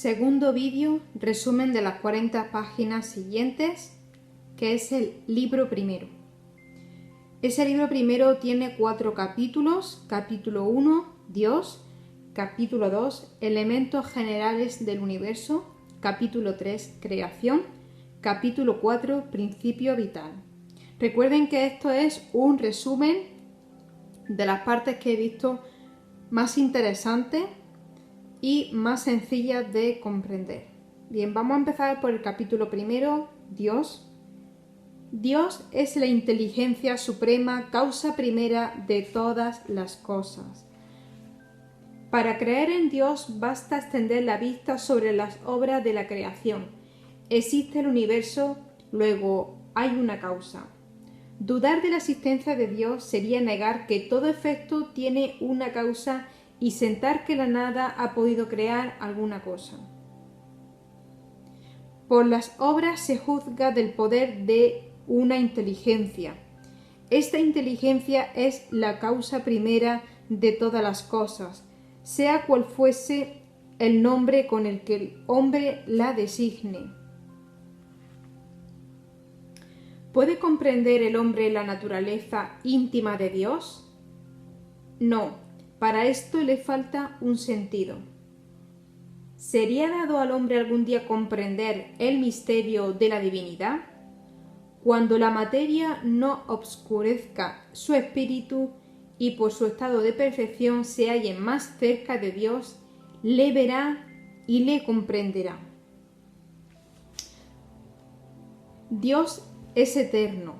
Segundo vídeo, resumen de las 40 páginas siguientes, que es el libro primero. Ese libro primero tiene 4 capítulos. Capítulo 1, Dios. Capítulo 2, elementos generales del universo. Capítulo 3, creación. Capítulo 4, principio vital. Recuerden que esto es un resumen de las partes que he visto más interesantes y más sencillas de comprender. Bien, vamos a empezar por el capítulo primero, Dios. Dios es la inteligencia suprema, causa primera de todas las cosas. Para creer en Dios basta extender la vista sobre las obras de la creación. Existe el universo, luego hay una causa. Dudar de la existencia de Dios sería negar que todo efecto tiene una causa y sentar que la nada ha podido crear alguna cosa. Por las obras se juzga del poder de una inteligencia. Esta inteligencia es la causa primera de todas las cosas, sea cual fuese el nombre con el que el hombre la designe. ¿Puede comprender el hombre la naturaleza íntima de Dios? No. Para esto le falta un sentido. ¿Sería dado al hombre algún día comprender el misterio de la divinidad? Cuando la materia no obscurezca su espíritu y por su estado de perfección se halle más cerca de Dios, le verá y le comprenderá. Dios es eterno.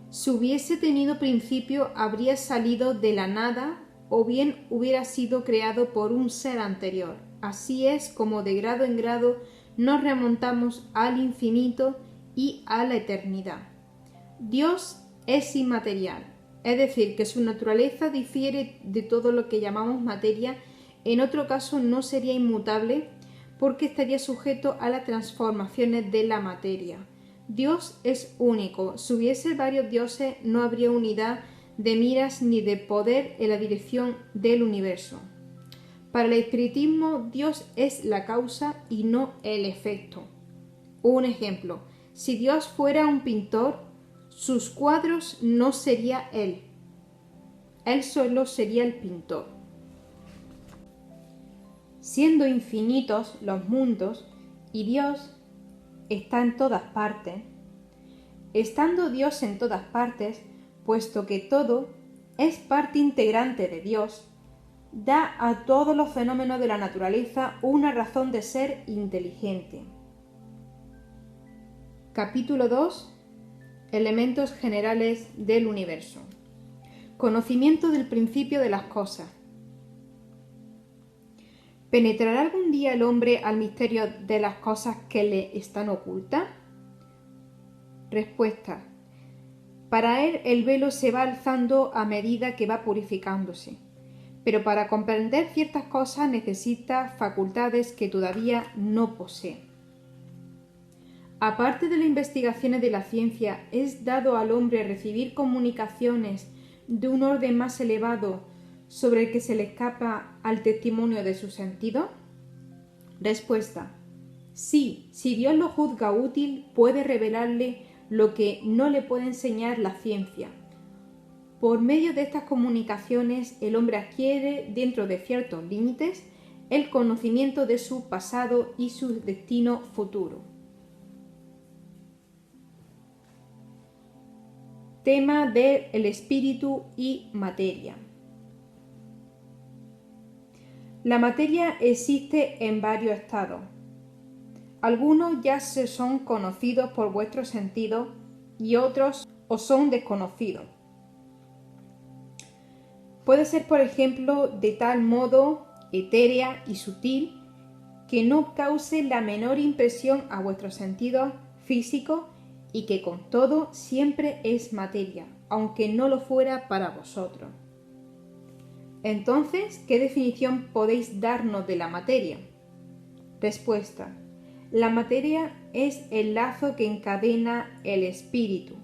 Si hubiese tenido principio, habría salido de la nada o bien hubiera sido creado por un ser anterior. Así es como de grado en grado nos remontamos al infinito y a la eternidad. Dios es inmaterial, es decir, que su naturaleza difiere de todo lo que llamamos materia. En otro caso no sería inmutable porque estaría sujeto a las transformaciones de la materia. Dios es único. Si hubiese varios dioses no habría unidad de miras ni de poder en la dirección del universo. Para el espiritismo, Dios es la causa y no el efecto. Un ejemplo, si Dios fuera un pintor, sus cuadros no sería él solo sería el pintor. Siendo infinitos los mundos y Dios está en todas partes, estando Dios en todas partes, puesto que todo es parte integrante de Dios, da a todos los fenómenos de la naturaleza una razón de ser inteligente. Capítulo 2. Elementos generales del universo. Conocimiento del principio de las cosas. ¿Penetrará algún día el hombre al misterio de las cosas que le están ocultas? Respuesta. Para él el velo se va alzando a medida que va purificándose, pero para comprender ciertas cosas necesita facultades que todavía no posee. Aparte de las investigaciones de la ciencia, ¿es dado al hombre recibir comunicaciones de un orden más elevado sobre el que se le escapa al testimonio de sus sentidos? Respuesta. Sí, si Dios lo juzga útil, puede revelarle lo que no le puede enseñar la ciencia. Por medio de estas comunicaciones, el hombre adquiere, dentro de ciertos límites, el conocimiento de su pasado y su destino futuro. Tema del espíritu y materia. La materia existe en varios estados. Algunos ya se son conocidos por vuestros sentidos y otros os son desconocidos. Puede ser, por ejemplo, de tal modo etérea y sutil que no cause la menor impresión a vuestros sentidos físicos y que con todo siempre es materia, aunque no lo fuera para vosotros. Entonces, ¿qué definición podéis darnos de la materia? Respuesta. La materia es el lazo que encadena el espíritu.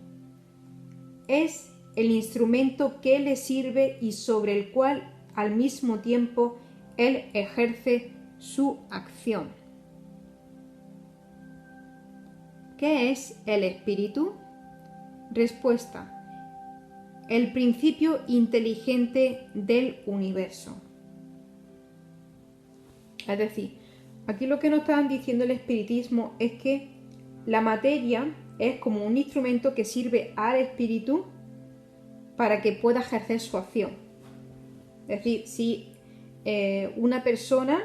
Es el instrumento que le sirve y sobre el cual al mismo tiempo él ejerce su acción. ¿qué es el espíritu? Respuesta: el principio inteligente del universo. Es decir, aquí lo que nos están diciendo el espiritismo es que la materia es como un instrumento que sirve al espíritu para que pueda ejercer su acción. Es decir, si una persona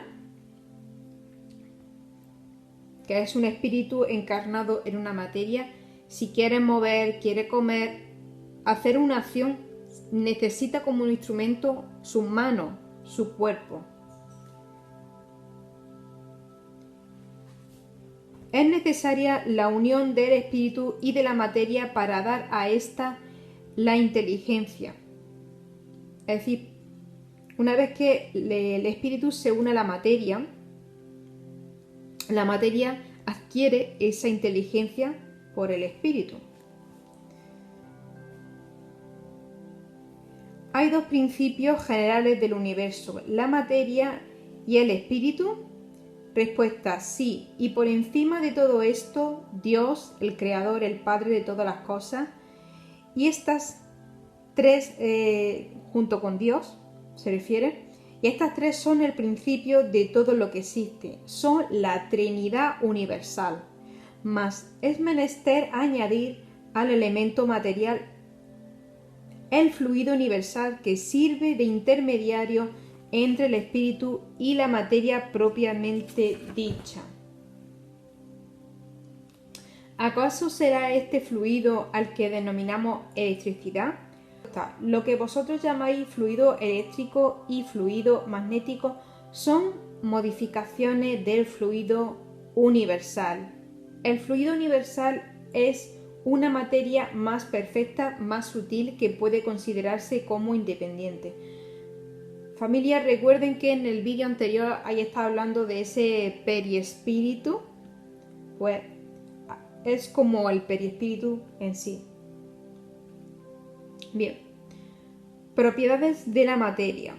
que es un espíritu encarnado en una materia, si quiere mover, quiere comer, hacer una acción, necesita como un instrumento sus manos, su cuerpo. Es necesaria la unión del espíritu y de la materia para dar a ésta la inteligencia. Es decir, una vez que el espíritu se une a la materia adquiere esa inteligencia por el espíritu. Hay dos principios generales del universo, la materia y el espíritu. Respuesta: sí, y por encima de todo esto, Dios, el Creador, el Padre de todas las cosas, y estas tres, junto con Dios, se refiere, y estas tres son el principio de todo lo que existe, son la Trinidad universal, mas es menester añadir al elemento material el fluido universal que sirve de intermediario entre el espíritu y la materia propiamente dicha. ¿Acaso será este fluido al que denominamos electricidad? Lo que vosotros llamáis fluido eléctrico y fluido magnético son modificaciones del fluido universal. El fluido universal es una materia más perfecta, más sutil, que puede considerarse como independiente. Familia, recuerden que en el vídeo anterior ahí estaba hablando de ese periespíritu, pues es como el periespíritu en sí. Bien, propiedades de la materia.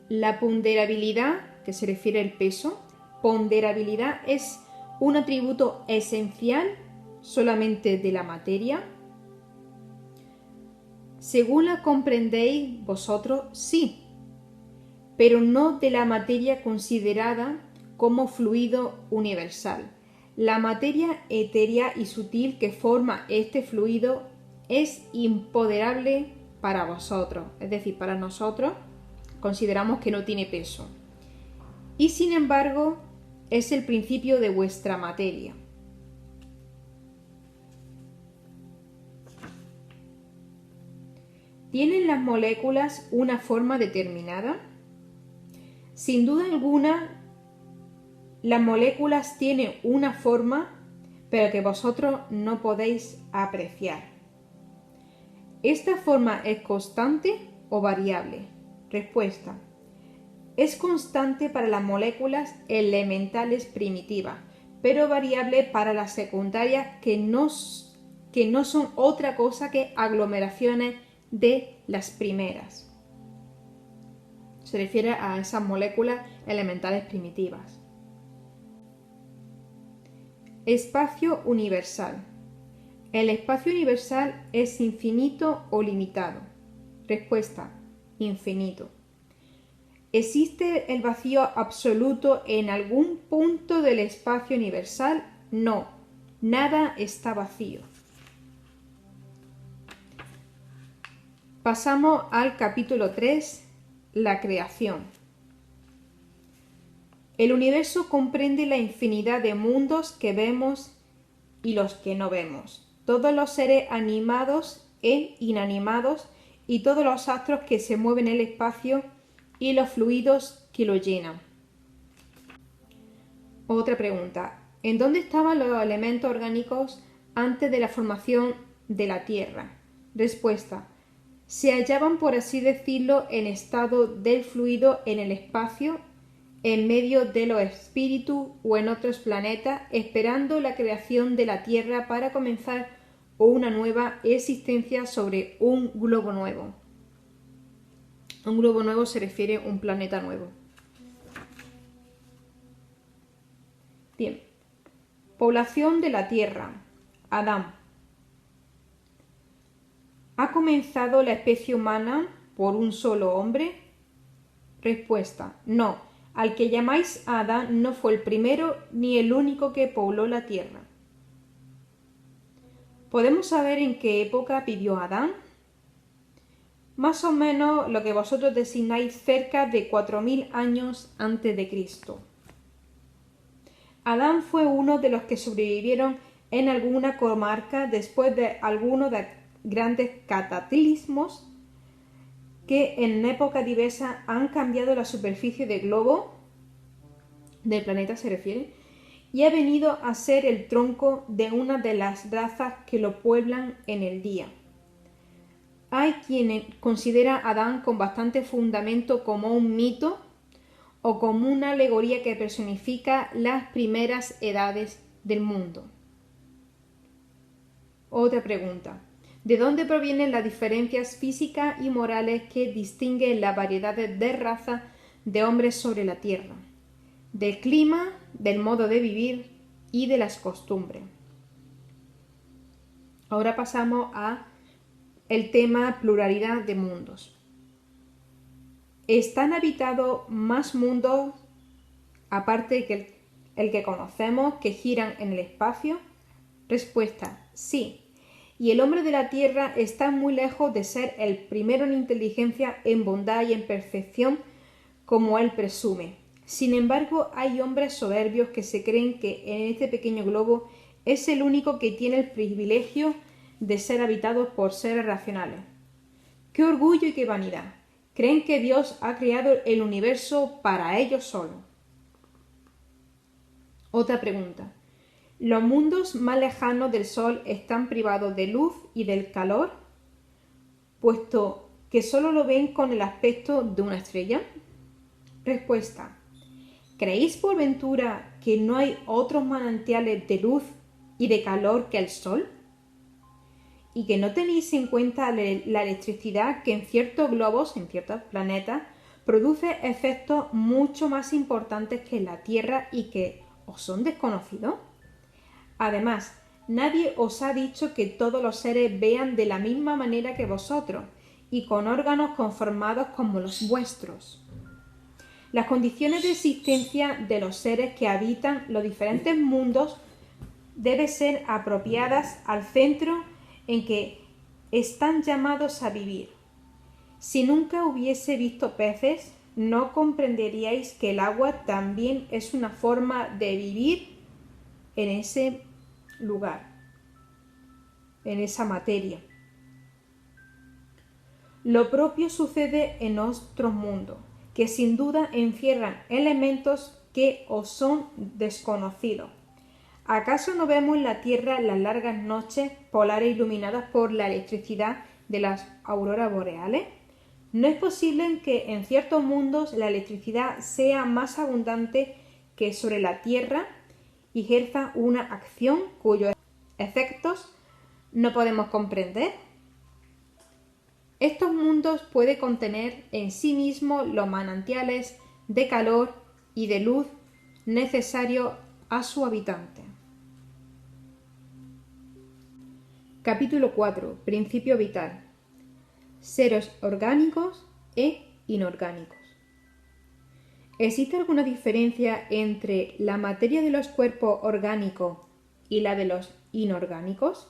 La ponderabilidad, que se refiere al peso, ponderabilidad es un atributo esencial solamente de la materia. Según la comprendéis vosotros, sí, pero no de la materia considerada como fluido universal. La materia etérea y sutil que forma este fluido es imponderable para vosotros, es decir, para nosotros consideramos que no tiene peso. Y sin embargo, es el principio de vuestra materia. ¿Tienen las moléculas una forma determinada? Sin duda alguna, las moléculas tienen una forma, pero que vosotros no podéis apreciar. ¿Esta forma es constante o variable? Respuesta: es constante para las moléculas elementales primitivas, pero variable para las secundarias que no son otra cosa que aglomeraciones de las primeras. Se refiere a esas moléculas elementales primitivas. Espacio universal. ¿El espacio universal es infinito o limitado? Respuesta: infinito. ¿Existe el vacío absoluto en algún punto del espacio universal? No, nada está vacío. Pasamos al capítulo 3, la creación. El universo comprende la infinidad de mundos que vemos y los que no vemos, todos los seres animados e inanimados y todos los astros que se mueven en el espacio y los fluidos que lo llenan. Otra pregunta: ¿en dónde estaban los elementos orgánicos antes de la formación de la Tierra? Respuesta: se hallaban, por así decirlo, en estado del fluido en el espacio, en medio de los espíritus o en otros planetas, esperando la creación de la Tierra para comenzar una nueva existencia sobre un globo nuevo. Un globo nuevo se refiere a un planeta nuevo. Bien. Población de la Tierra. Adán. ¿Ha comenzado la especie humana por un solo hombre? Respuesta: no, al que llamáis Adán no fue el primero ni el único que pobló la tierra. ¿Podemos saber en qué época vivió Adán? Más o menos lo que vosotros designáis cerca de 4000 años antes de Cristo. Adán fue uno de los que sobrevivieron en alguna comarca después de algunos de grandes cataclismos que en épocas diversas han cambiado la superficie del globo, del planeta se refiere, y ha venido a ser el tronco de una de las razas que lo pueblan en el día. Hay quien considera a Adán con bastante fundamento como un mito o como una alegoría que personifica las primeras edades del mundo. Otra pregunta: ¿de dónde provienen las diferencias físicas y morales que distinguen las variedades de razas de hombres sobre la Tierra? Del clima, del modo de vivir y de las costumbres. Ahora pasamos a el tema pluralidad de mundos. ¿Están habitados más mundos aparte que el que conocemos que giran en el espacio? Respuesta: sí. Y el hombre de la Tierra está muy lejos de ser el primero en inteligencia, en bondad y en perfección, como él presume. Sin embargo, hay hombres soberbios que se creen que en este pequeño globo es el único que tiene el privilegio de ser habitado por seres racionales. ¡Qué orgullo y qué vanidad! Creen que Dios ha creado el universo para ellos solo. Otra pregunta: ¿los mundos más lejanos del Sol están privados de luz y del calor, puesto que solo lo ven con el aspecto de una estrella? Respuesta: ¿creéis por ventura que no hay otros manantiales de luz y de calor que el Sol? ¿Y que no tenéis en cuenta la electricidad que en ciertos globos, en ciertos planetas, produce efectos mucho más importantes que en la Tierra y que os son desconocidos? Además, nadie os ha dicho que todos los seres vean de la misma manera que vosotros y con órganos conformados como los vuestros. Las condiciones de existencia de los seres que habitan los diferentes mundos deben ser apropiadas al centro en que están llamados a vivir. Si nunca hubiese visto peces, no comprenderíais que el agua también es una forma de vivir en ese lugar, en esa materia. Lo propio sucede en otros mundos, que sin duda encierran elementos que os son desconocidos. ¿Acaso no vemos en la Tierra las largas noches polares iluminadas por la electricidad de las auroras boreales? ¿No es posible que en ciertos mundos la electricidad sea más abundante que sobre la Tierra y ejerza una acción cuyos efectos no podemos comprender? Estos mundos pueden contener en sí mismos los manantiales de calor y de luz necesarios a su habitante. Capítulo 4. Principio vital. Seres orgánicos e inorgánicos. ¿Existe alguna diferencia entre la materia de los cuerpos orgánicos y la de los inorgánicos?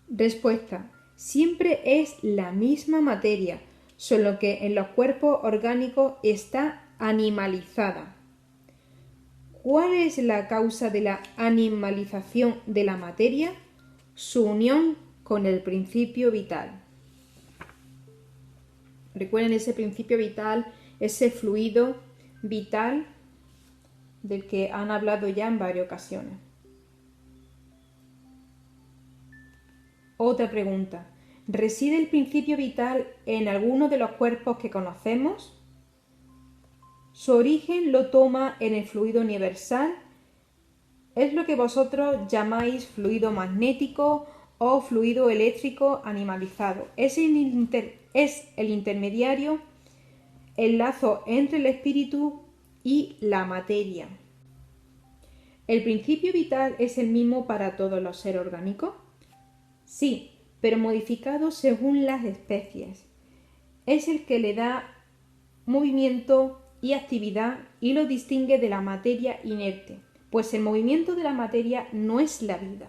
Respuesta: siempre es la misma materia, solo que en los cuerpos orgánicos está animalizada. ¿Cuál es la causa de la animalización de la materia? Su unión con el principio vital. Recuerden ese principio vital, ese fluido vital del que han hablado ya en varias ocasiones. Otra pregunta: ¿reside el principio vital en alguno de los cuerpos que conocemos? Su origen lo toma en el fluido universal. Es lo que vosotros llamáis fluido magnético o fluido eléctrico animalizado. Es el intermediario, el lazo entre el espíritu y la materia. ¿El principio vital es el mismo para todos los seres orgánicos? Sí, pero modificado según las especies. Es el que le da movimiento y actividad y lo distingue de la materia inerte, pues el movimiento de la materia no es la vida.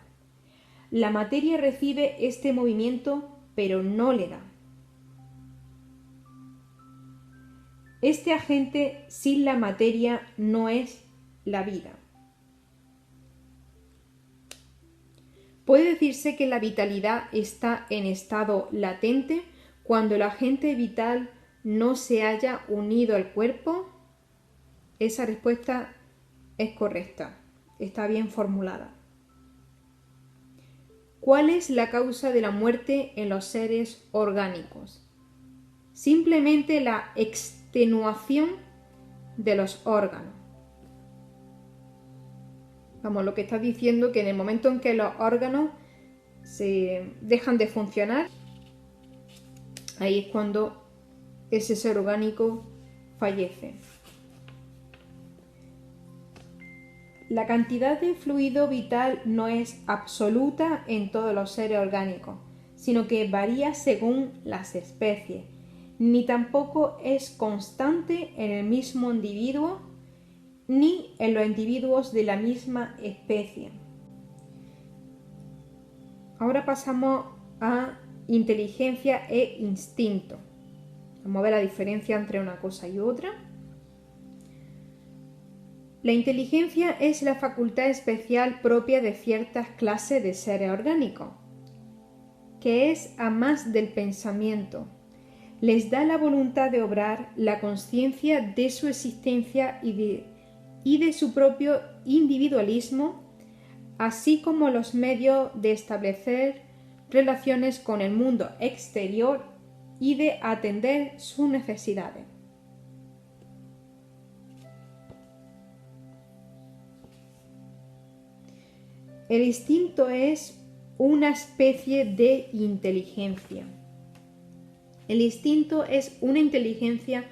La materia recibe este movimiento, pero no le da. Este agente sin la materia no es la vida. Puede decirse que la vitalidad está en estado latente cuando el agente vital no se haya unido al cuerpo. Esa respuesta es correcta, está bien formulada. ¿Cuál es la causa de la muerte en los seres orgánicos? Simplemente la extenuación de los órganos. Vamos, lo que está diciendo que en el momento en que los órganos se dejan de funcionar, ahí es cuando ese ser orgánico fallece. La cantidad de fluido vital no es absoluta en todos los seres orgánicos, sino que varía según las especies, ni tampoco es constante en el mismo individuo ni en los individuos de la misma especie. Ahora pasamos a inteligencia e instinto. Vamos a ver la diferencia entre una cosa y otra. La inteligencia es la facultad especial propia de ciertas clases de seres orgánicos, que es a más del pensamiento. Les da la voluntad de obrar, la conciencia de su existencia y de su propio individualismo, así como los medios de establecer relaciones con el mundo exterior y de atender sus necesidades. El instinto es una especie de inteligencia. El instinto es una inteligencia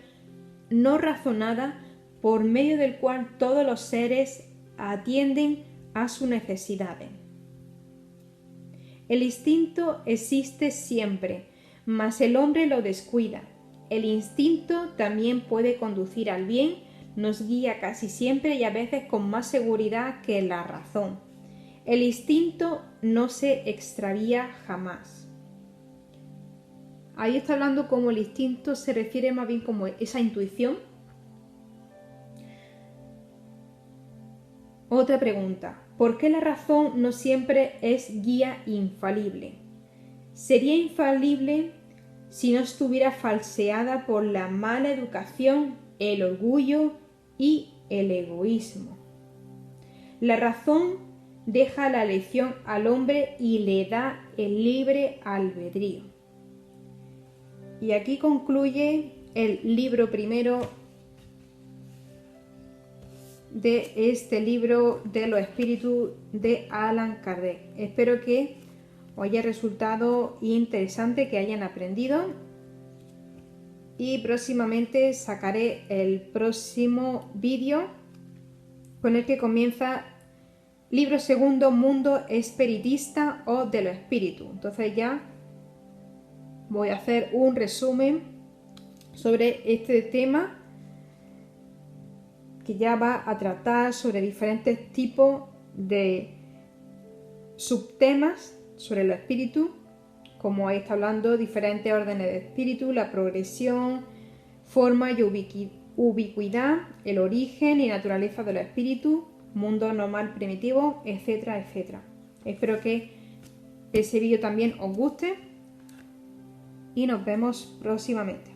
no razonada por medio del cual todos los seres atienden a sus necesidades. El instinto existe siempre, mas el hombre lo descuida. El instinto también puede conducir al bien, nos guía casi siempre y a veces con más seguridad que la razón. El instinto no se extravía jamás. Ahí está hablando como el instinto se refiere más bien como esa intuición. Otra pregunta. ¿Por qué la razón no siempre es guía infalible? Sería infalible si no estuviera falseada por la mala educación, el orgullo y el egoísmo. La razón deja la elección al hombre y le da el libre albedrío. Y aquí concluye el libro primero de este libro de los espíritus de Allan Kardec. Espero que os haya resultado interesante, que hayan aprendido, y próximamente sacaré el próximo vídeo con el que comienza libro segundo, Mundo Espiritista o de los Espíritus. Entonces ya voy a hacer un resumen sobre este tema, que ya va a tratar sobre diferentes tipos de subtemas sobre los espíritus, como ahí está hablando, diferentes órdenes de espíritu, la progresión, forma y ubicuidad, el origen y naturaleza de los espíritus, mundo normal primitivo, etcétera, etcétera. Espero que ese vídeo también os guste y nos vemos próximamente.